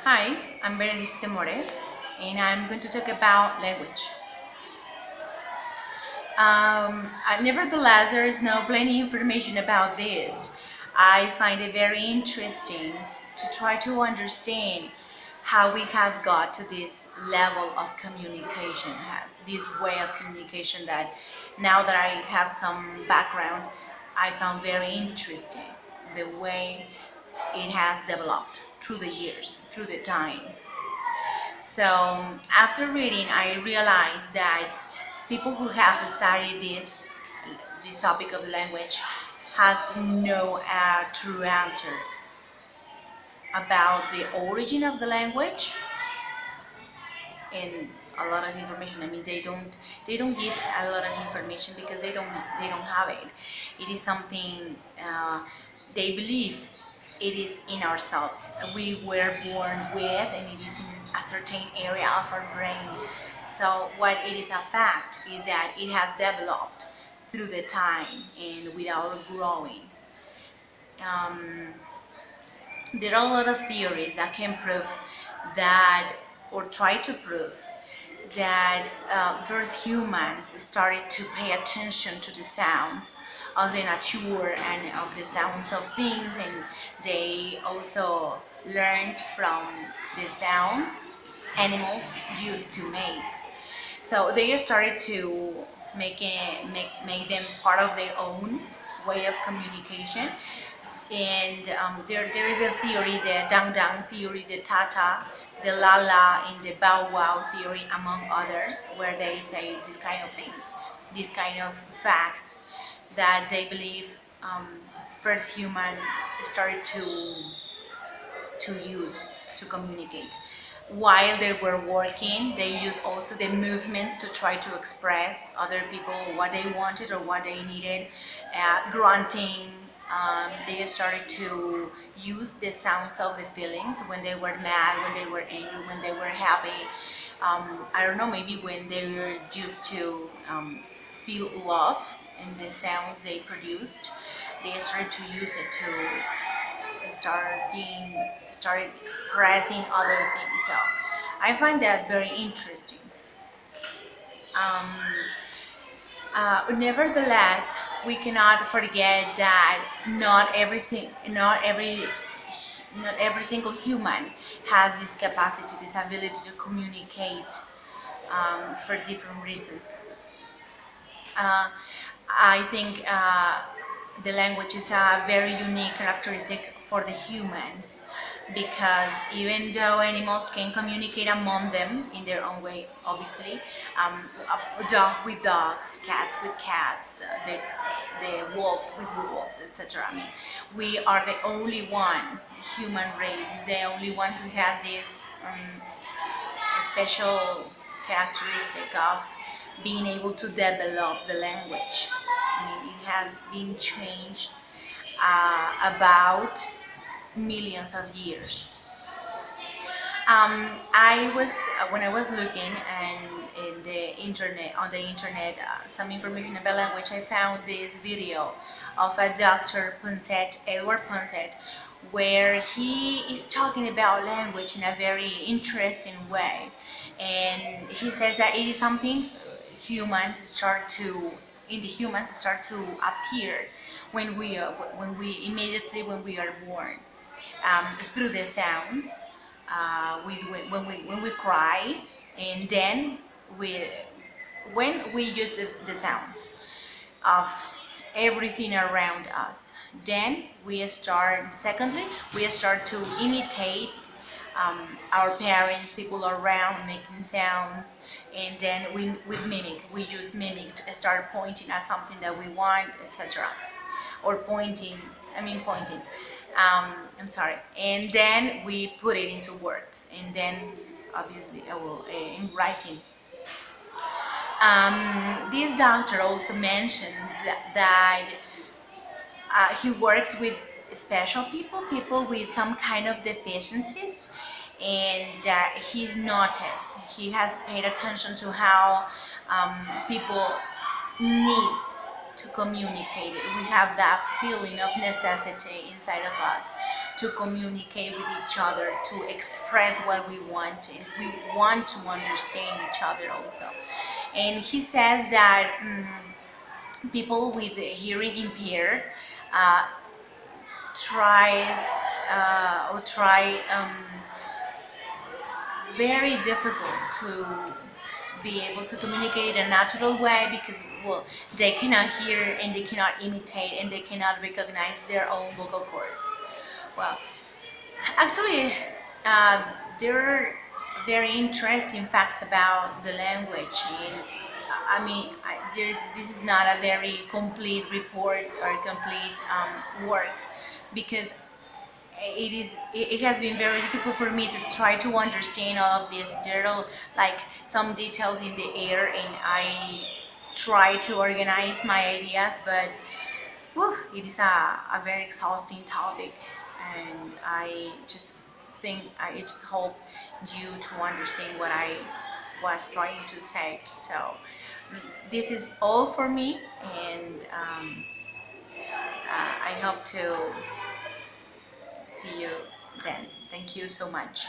Hi, I'm Berenice Temores, and I'm going to talk about language. Nevertheless, there is no plenty information about this. I find it very interesting to try to understand how we have got to this level of communication, this way of communication that now that I have some background, I found very interesting the way it has developed through the years, through the time. So after reading, I realized that people who have studied this topic of language has no true answer about the origin of the language and a lot of information. I mean, they don't give a lot of information because they don't have it. It is something they believe it is in ourselves. We were born with, and it is in a certain area of our brain. So what it is a fact is that it has developed through the time and without growing. Um, there are a lot of theories that can prove that, or try to prove that first humans started to pay attention to the sounds of the nature and of the sounds of things, and they also learned from the sounds animals used to make. So they started to make them part of their own way of communication. And there is a theory, the Dang Dang theory, the Tata, the Lala, and the Bow Wow theory, among others, where they say these kind of things, these kind of facts that they believe first humans started to use to communicate. While they were working, they used also the movements to try to express other people what they wanted or what they needed. Grunting, they started to use the sounds of the feelings when they were mad, when they were angry, when they were happy. I don't know, maybe when they were used to feel love and the sounds they produced, they started to use it to started expressing other things. So I find that very interesting. Um, Nevertheless, we cannot forget that not every single human has this capacity, this ability to communicate for different reasons. Uh, I think the language is a very unique characteristic for the humans, because even though animals can communicate among them in their own way, obviously, a dog with dogs, cats with cats, the wolves with wolves, etc. I mean, we are the only one, the human race is the only one who has this special characteristic of being able to develop the language. I mean, it has been changed about millions of years. I was When I was looking and in the internet on the internet some information about language, I found this video of a Dr. Punset, Edward Punset, where he is talking about language in a very interesting way, and he says that it is something humans start to in the humans start to appear when we immediately when we are born, through the sounds, when we cry, and then we when we use the sounds of everything around us, then we start secondly we start to imitate our parents, people around making sounds, and then we mimic. We use mimic to start pointing at something that we want, etc. Or pointing, pointing. I'm sorry. And then we put it into words, and then obviously I will in writing. This doctor also mentions that he works with special people, people with some kind of deficiencies, and he has paid attention to how people needs to communicate. We have that feeling of necessity inside of us to communicate with each other, to express what we want, and we want to understand each other also. And he says that people with hearing impaired uh, try very difficult to be able to communicate in a natural way because, well, they cannot hear and they cannot imitate and they cannot recognize their own vocal cords. Well, actually, uh, there are very interesting facts about the language, and this is not a very complete report or complete work because it has been very difficult for me to try to understand all of this. There are like some details in the air, and I try to organize my ideas, but whew, it is a very exhausting topic, and I just hope you to understand what I was trying to say. So this is all for me, and I hope to see you then. Thank you so much.